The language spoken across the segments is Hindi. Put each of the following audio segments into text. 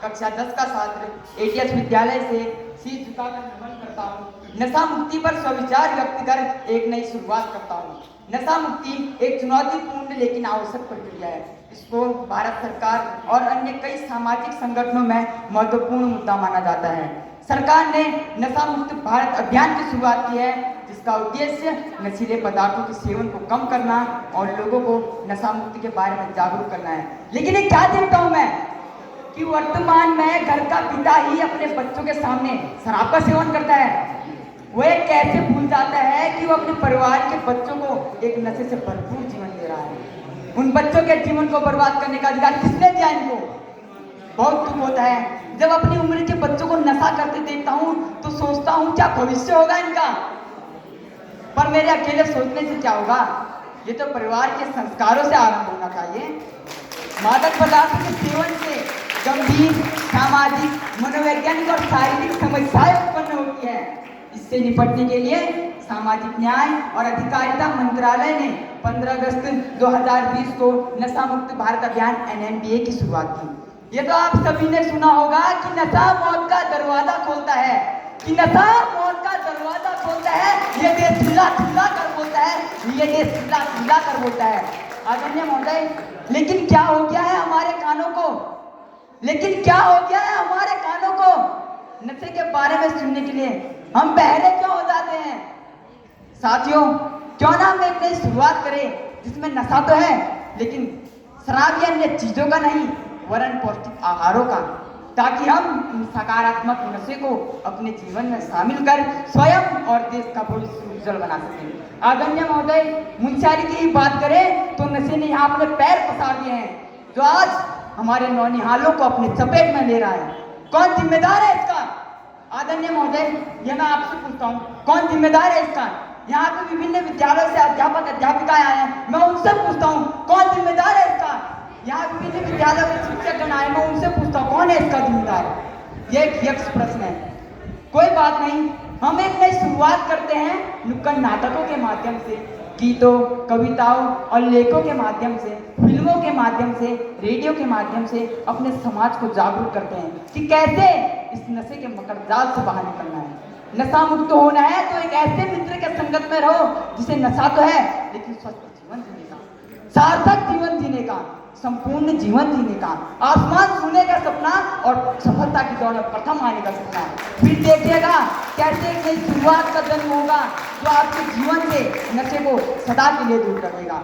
कक्षा 10 का छात्र एटीएस विद्यालय से शीश झुकाकर नमन करता हूँ। नशा मुक्ति पर स्विचार व्यक्त कर एक नई शुरुआत करता हूँ। नशा मुक्ति एक चुनौतीपूर्ण लेकिन आवश्यक प्रक्रिया है। इसको भारत सरकार और अन्य कई सामाजिक संगठनों में महत्वपूर्ण मुद्दा माना जाता है। सरकार ने नशा मुक्त भारत अभियान की शुरुआत की है, जिसका उद्देश्य नशीले पदार्थों के सेवन को कम करना और लोगों को नशा मुक्ति के बारे में जागरूक करना है। लेकिन ये क्या देखता हूँ मैं कि वर्तमान में घर का पिता ही अपने बच्चों के सामने शराब का सेवन करता है। वह कैसे भूल जाता है कि वो अपने परिवार के बच्चों को एक नशे से भरपूर जीवन दे रहा है। उन बच्चों के जीवन को बर्बाद करने का अधिकार किसने दिया इनको? बहुत दुख होता है जब अपनी उम्र के बच्चों को नशा करते देखता हूँ तो सोचता हूँ क्या भविष्य होगा इनका। पर मेरे अकेले सोचने से क्या होगा? ये तो परिवार के संस्कारों से आरंभ होना चाहिए। मादक पदार्थों के सेवन से गंभीर सामाजिक, मनोवैज्ञानिक और शारीरिक समस्याएं उत्पन्न होती है। इससे निपटने के लिए सामाजिक न्याय और अधिकारिता मंत्रालय ने 15 अगस्त 2020 को नशा मुक्त भारत अभियान NMBA की शुरुआत की। ये तो आप सभी ने सुना होगा कि नशा मौत का दरवाजा खोलता है, कि नशा मौत का दरवाजा खोलता है। ये देश चिल्ला चिल्ला कर बोलता है, ये देश चिल्ला चिल्ला कर बोलता है। आदरणीय महोदय, लेकिन क्या हो गया है हमारे कानों को? लेकिन क्या हो गया है हमारे कानों को? नशे के बारे में सुनने के लिए हम बहरे क्यों हो जाते हैं? साथियों, क्यों ना हम एक नई शुरुआत करें जिसमें नशा तो है लेकिन शराब या अन्य चीजों का नहीं, वरन पौष्टिक आहारों का, ताकि हम सकारात्मक नशे को अपने जीवन में शामिल कर स्वयं और देश का भविष्य उज्जवल बना सकें। आदरणीय महोदय, मुंशियारी की बात करें तो नशे ने यहाँ अपने पैर पसार दिए हैं, जो आज हमारे नौनिहालों को अपने चपेट में ले रहा है। कौन जिम्मेदार है इसका? आदरणीय महोदय, यह मैं आपसे पूछता हूँ, कौन जिम्मेदार है इसका? यहाँ पे विभिन्न विद्यालयों से अध्यापक अध्यापिकाएं आए हैं, मैं उनसे पूछता हूँ कौन जिम्मेदार है इसका? यहाँ विभिन्न विद्यालयों के शिक्षक आए, मैं उनसे पूछता हूँ कौन है इसका जिम्मेदार? ये एक यक्ष प्रश्न है। कोई बात नहीं, हम एक नई शुरुआत करते हैं नुक्कड़ नाटकों के माध्यम से, गीतों, कविताओं और लेखों के माध्यम से, फिल्मों के माध्यम से, रेडियो के माध्यम से अपने समाज को जागरूक करते हैं कि कैसे इस नशे के मकड़जाल से बाहर निकलना है। नशा मुक्त होना है तो एक ऐसे मित्र के संगत में रहो जिसे नशा तो है लेकिन स्वस्थ जीवन जीने का, सार्थक जीवन जीने का, संपूर्ण जीवन जीने का, आसमान छूने का सपना और सफलता की दौड़ में प्रथम आने का सपना। फिर देखिएगा कैसे एक नई शुरुआत का जन्म होगा जो आपके जीवन से नशे को सदा के लिए दूर कर देगा।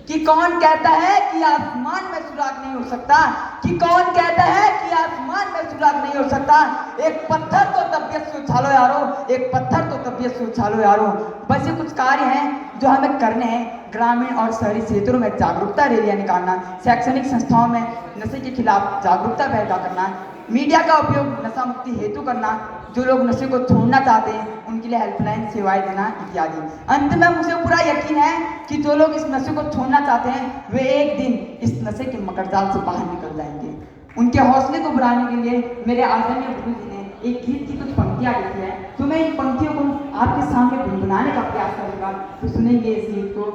कि कौन कहता है कि आसमान में सुराग नहीं हो सकता? कि कौन कहता है कि आसमान में सुराग नहीं हो सकता? एक पत्थर तो तबीयत से उछालो यारो, एक पत्थर तो तबीयत से उछालो यारो। बस ये कुछ कार्य हैं जो हमें करने हैं। ग्रामीण और शहरी क्षेत्रों में जागरूकता रैलियां निकालना, शैक्षणिक संस्थाओं में नशे के खिलाफ जागरूकता पैदा करना, मीडिया का उपयोग नशा मुक्ति हेतु करना, जो लोग नशे को छोड़ना चाहते हैं उनके लिए हेल्पलाइन सेवाएं देना इत्यादि। अंत में मुझे पूरा यकीन है कि जो लोग इस नशे को छोड़ना चाहते हैं वे एक दिन इस नशे के मकड़जाल से बाहर निकल जाएंगे। उनके हौसले को बढ़ाने के लिए मेरे आदरणीय गुरु जी ने एक गीत की कुछ पंक्तियां लिखी है, तो मैं इन पंक्तियों को आपके सामने गुनगुनाने का प्रयास करूंगा। तो सुनेंगे इस गीत को।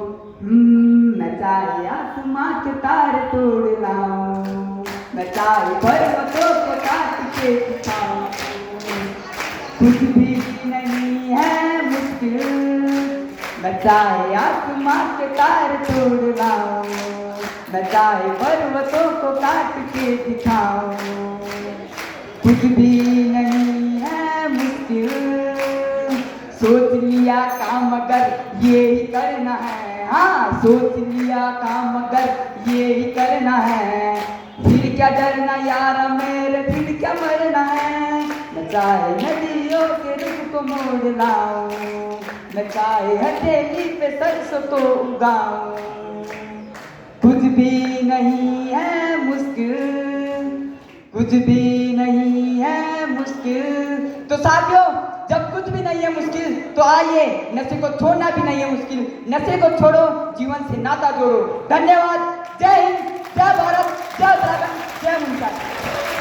मैं चाहे आसमां के तार तोड़ लाऊं, मैं चाहे पर्वतों को काट के दिखाऊं, कुछ भी नहीं है मुश्किल, मैं चाहे आसमां के तार तोड़ लाऊं, मैं चाहे पर्वतों को काट के दिखाऊं, कुछ भी नहीं है मुश्किल। सोच लिया काम अगर ये ही करना है, हाँ सोच लिया काम अगर ये ही करना है, फिर क्या डरना यारा मेरे, फिर क्या मरना है। मैं चाहे नदियों के रुख को मोड़ लाऊं, मैं चाहे हथेली पे सरसों को उगाऊं, कुछ भी नहीं है मुश्किल, कुछ भी नहीं है मुश्किल। तो साथियों, जब कुछ भी नहीं है मुश्किल तो आइए, नशे को छोड़ना भी नहीं है मुश्किल। नशे को छोड़ो, जीवन से नाता जोड़ो। धन्यवाद। जय हिंद, जय भारत, जय उत्तराखंड, जय मुंशियारी।